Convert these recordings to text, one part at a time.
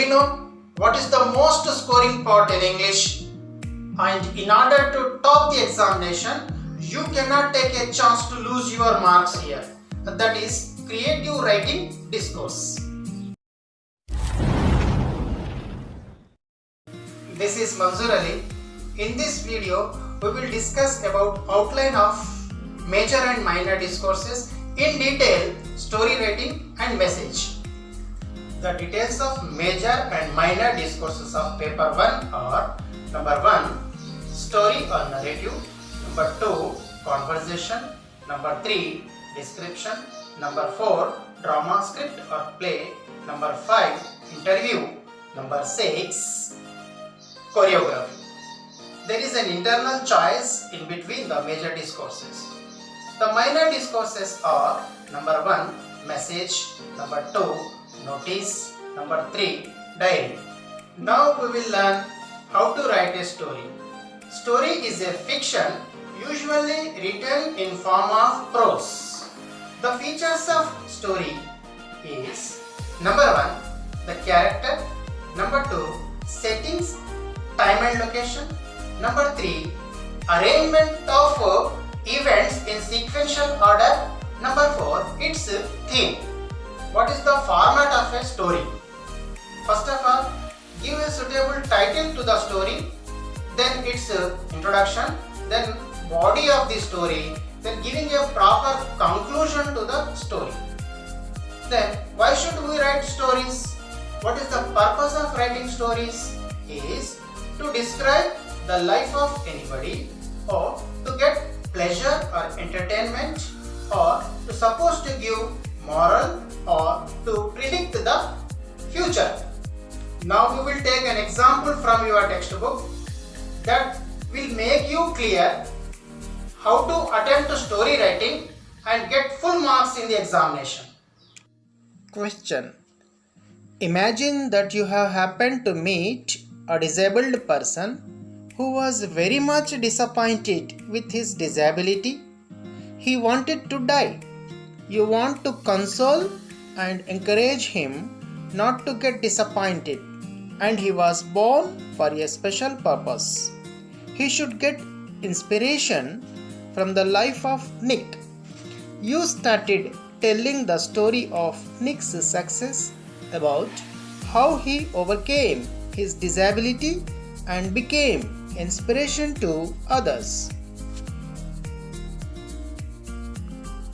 know what is the most scoring part in English? And in order to top the examination, you cannot take a chance to lose your marks here. That is creative writing discourse. This is Manzoor Ali. In this video, we will discuss about outline of major and minor discourses, in detail story writing and message. The details of major and minor discourses of paper 1 are: number 1, story or narrative; number 2, conversation; number 3, description; number 4, drama, script or play; number 5, interview; number 6, choreography. There is an internal choice in between the major discourses. The minor discourses are: number 1, message; number 2, notice; number 3, diary. Now we will learn how to write a story. Story is a fiction usually written in form of prose. The features of story is: number 1, the character; number 2, settings, time and location; number 3, arrangement of events in sequential order; number 4, its theme. What is the format of a story? First of all, give a suitable title to the story, then its introduction, then body of the story, then giving a proper conclusion to the story. Then why should we write stories? What is the purpose of writing stories? Is to describe the life of anybody, or to get pleasure or entertainment, or to suppose to give moral, or to predict the future. Now we will take an example from your textbook that will make you clear how to attempt story writing and get full marks in the examination. Question: imagine that you have happened to meet a disabled person who was very much disappointed with his disability. He wanted to die. You want to console and encourage him not to get disappointed, and he was born for a special purpose. He should get inspiration from the life of Nick. You started telling the story of Nick's success, about how he overcame his disability and became inspiration to others.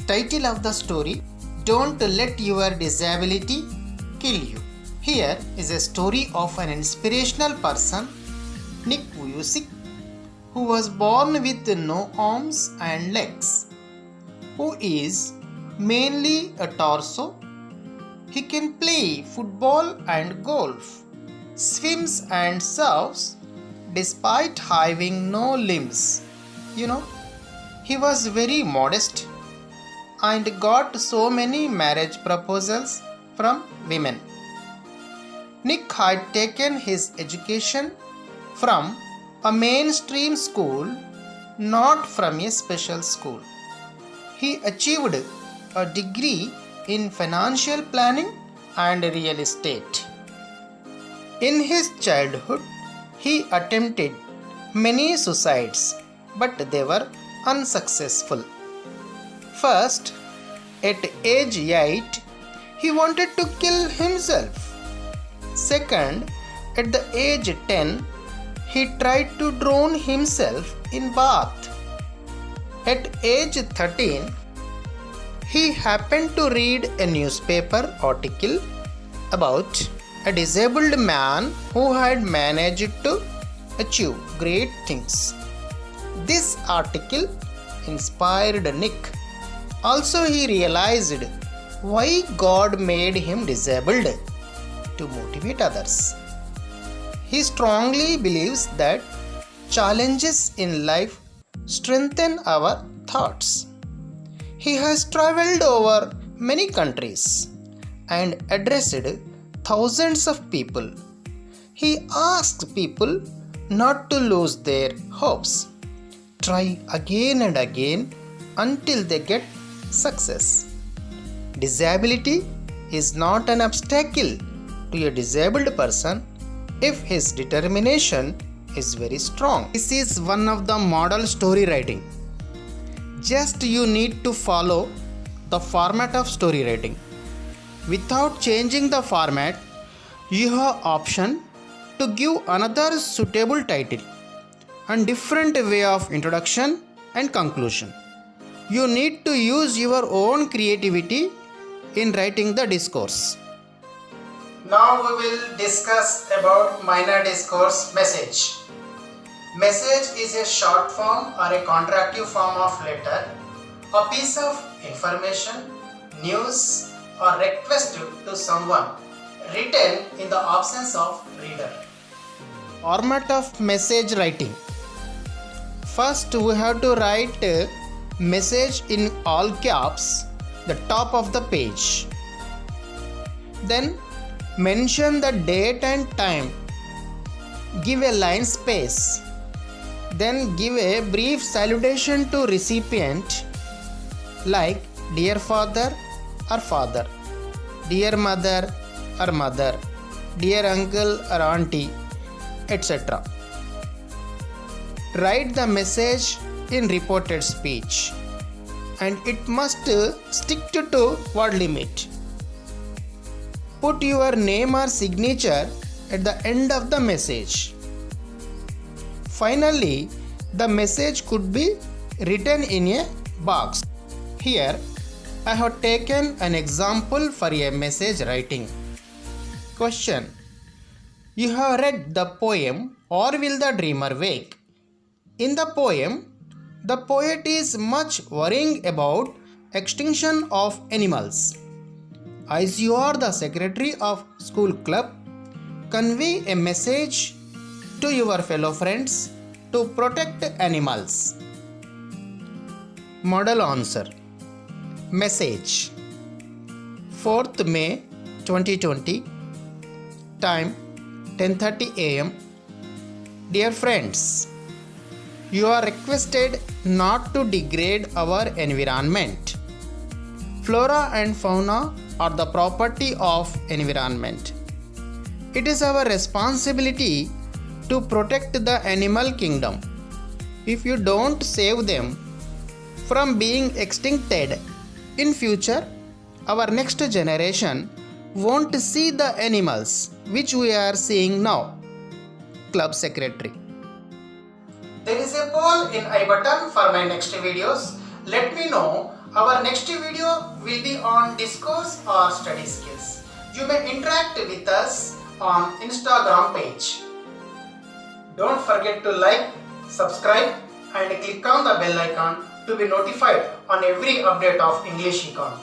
Title of the story: Don't Let Your Disability Kill You. Here is a story of an inspirational person, Nick Vujicic, who was born with no arms and legs, who is mainly a torso. He can play football and golf, swims and surfs despite having no limbs. He was very modest and got so many marriage proposals from women. Nick had taken his education from a mainstream school, not from a special school. He achieved a degree in financial planning and real estate. In his childhood, he attempted many suicides, but they were unsuccessful. First, at age 8, he wanted to kill himself. Second, at the age 10, he tried to drown himself in bath. At age 13, he happened to read a newspaper article about a disabled man who had managed to achieve great things. This article inspired Nick. Also, he realized why God made him disabled, to motivate others. He strongly believes that challenges in life strengthen our thoughts. He has traveled over many countries and addressed thousands of people. He asks people not to lose their hopes. Try again and again until they get success. Disability is not an obstacle to a disabled person if his determination is very strong. This is one of the model story writing. Just you need to follow the format of story writing. Without changing the format, you have option to give another suitable title and different way of introduction and conclusion. You need to use your own creativity in writing the discourse. Now we will discuss about minor discourse message. Message is a short form or a contractive form of letter, a piece of information, news or request to someone written in the absence of reader. Format of message writing. First we have to write message in all caps, the top of the page. Then mention the date and time. Give a line space. Then give a brief salutation to recipient like dear father or father, dear mother or mother, dear uncle or auntie, etc. Write the message in reported speech and it must stick to word limit. Put your name or signature at the end of the message. Finally, the message could be written in a box. Here, I have taken an example for a message writing. Question: you have read the poem Or Will the Dreamer Wake? In the poem, the poet is much worrying about extinction of animals. As you are the secretary of school club, convey a message to your fellow friends to protect animals. Model answer. Message. 4th May 2020. Time 10:30 am. Dear friends, you are requested not to degrade our environment. Flora and fauna are the property of environment. It is our responsibility to protect the animal kingdom. If you don't save them from being extincted in future, our next generation won't see the animals which we are seeing now. Club Secretary. There is a poll in I button for my next videos. Let me know. Our next video will be on discourse or study skills. You may interact with us on Instagram page. Don't forget to like, subscribe and click on the bell icon to be notified on every update of English Econ.